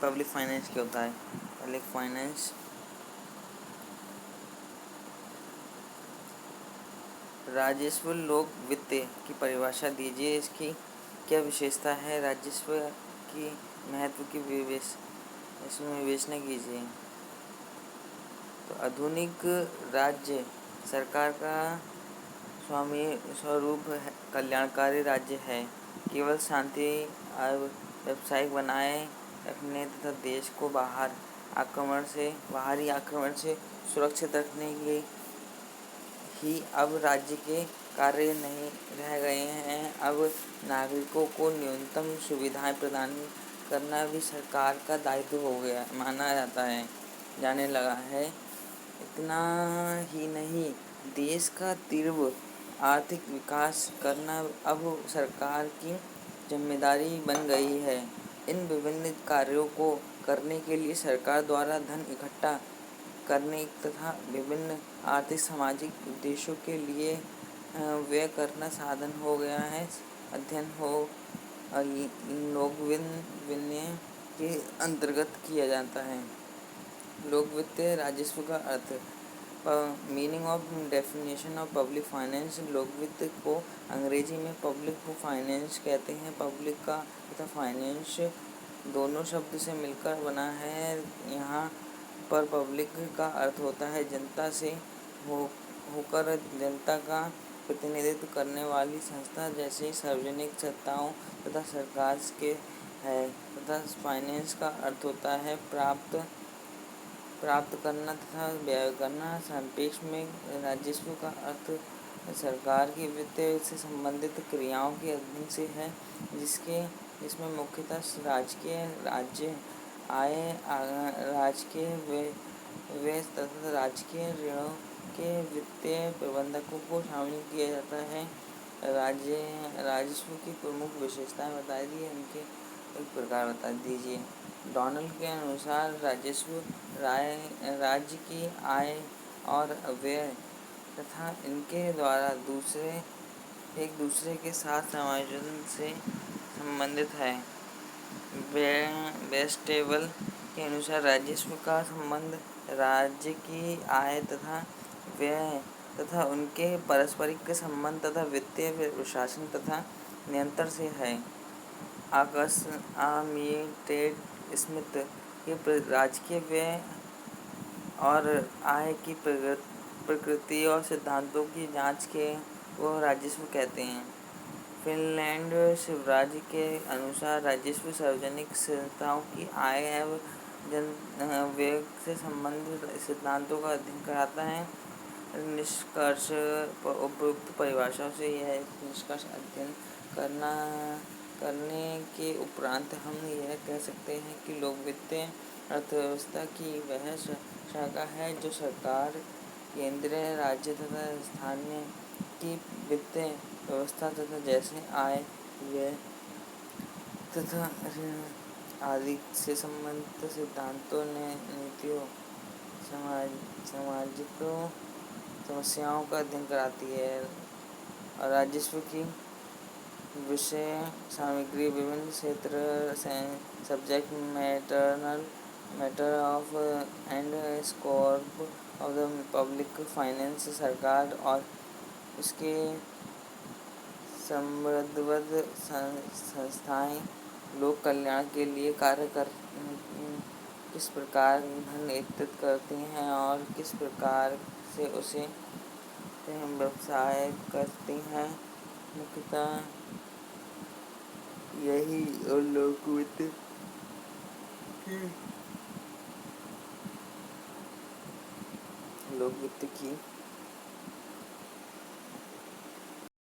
Public finance क्या होता है? पब्लिक फाइनेंस राजस्व लोक वित्त की परिभाषा दीजिए। इसकी क्या विशेषता है? राजस्व की महत्व की इसमें विवेचना कीजिए। तो आधुनिक राज्य सरकार का स्वामी स्वरूप कल्याणकारी राज्य है। केवल शांति और व्यावसायिक बनाए रखने तथा देश को बाहरी आक्रमण से सुरक्षित रखने के ही अब राज्य के कार्य नहीं रह गए हैं। अब नागरिकों को न्यूनतम सुविधाएं प्रदान करना भी सरकार का दायित्व हो गया माना जाने लगा है। इतना ही नहीं, देश का तीव्र आर्थिक विकास करना अब सरकार की जिम्मेदारी बन गई है। इन विभिन्न कार्यों को करने के लिए सरकार द्वारा धन इकट्ठा करने तथा विभिन्न आर्थिक सामाजिक उद्देश्यों के लिए व्यय करना साधन हो गया है। अध्ययन लोक वित्त के अंतर्गत किया जाता है। लोक वित्त राजस्व का अर्थ। Meaning of definition of public finance. लोक वित्त को अंग्रेजी में पब्लिक फाइनेंस कहते हैं। पब्लिक का तथा फाइनेंस दोनों शब्द से मिलकर बना है। यहाँ पर पब्लिक का अर्थ होता है जनता से होकर जनता का प्रतिनिधित्व करने वाली संस्था, जैसे सार्वजनिक संस्थाओं तथा सरकार के है। तथा फाइनेंस का अर्थ होता है प्राप्त करना तथा व्यय करना। संक्षेप में राजस्व का अर्थ सरकार की वित्त से संबंधित क्रियाओं के अध्ययन से है, जिसमें मुख्यतः राज्य आय, राजकीय व्यय तथा राजकीय ऋणों के वित्तीय प्रबंधकों को शामिल किया जाता है। राजस्व की प्रमुख विशेषताएं बता दी, उनके एक प्रकार बता दीजिए। डोनाल्ड के अनुसार राजस्व राज्य की आय और व्यय तथा इनके द्वारा एक दूसरे के साथ समायोजन से संबंधित है। वेस्टेबल के अनुसार राजस्व का संबंध राज्य की आय तथा व्यय तथा उनके पारस्परिक संबंध तथा वित्तीय प्रशासन तथा नियंत्रण से है। अमिटेड स्मिथ के राजकीय व्यय और आय की प्रकृति और सिद्धांतों की जांच के वो राजस्व कहते हैं। फिनलैंड शिवराज के अनुसार राजस्व सार्वजनिक संस्थाओं की आय एवं व्यय से संबंधित सिद्धांतों का अध्ययन कराता है। निष्कर्ष। उपयुक्त परिभाषाओं से यह निष्कर्ष अध्ययन करने के उपरांत हम यह कह सकते हैं कि लोक वित्त अर्थव्यवस्था की वह शाखा है जो सरकार, केंद्रीय, राज्य तथा स्थानीय की वित्तीय व्यवस्था तथा जैसे आय, व्यय तथा ऋण आदि से संबंधित सिद्धांतों, नीतियों, सामाजिक समस्याओं का अध्ययन कराती है। और राजस्व की विषय सामग्री विभिन्न क्षेत्र, subject matter of and scope of the public finance. सरकार और उसके संबद्ध संस्थाएं लोक कल्याण के लिए किस प्रकार धन एकत्रित करती हैं और किस प्रकार से उसे व्यवसाय करती हैं। मुख्यतः यही और लोक वित्त की